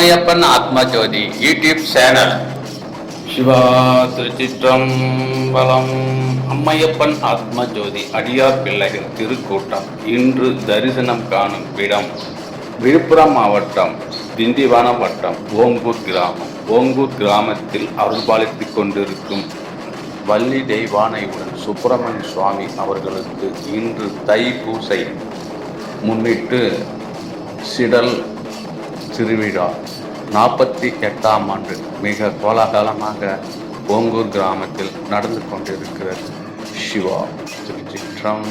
Ammaiyappan Athmajothi YouTube channel. Siva திருச்சிற்றம்பலம். அம்மையப்பன் ஆத்மஜோதி அடியார் பிள்ளைகள் திருக்கூட்டம் இன்று தரிசனம் காணும் இடம் விழுப்புரம் மாவட்டம் திண்டிவனம் வட்டம் ஓங்கூர் கிராமம். ஓங்கூர் கிராமத்தில் அருள்பாலித்துக் கொண்டிருக்கும் வள்ளி தெய்வானையுடன் சுப்பிரமணிய சுவாமி அவர்களுக்கு இன்று தைப்பூசை முன்னிட்டு சிடல் திருவிழா 48ஆம் ஆண்டு மிக கோலாகலமாக ஓங்கூர் கிராமத்தில் நடந்து கொண்டிருக்கிறது. சிவா திருச்சிற்றம்.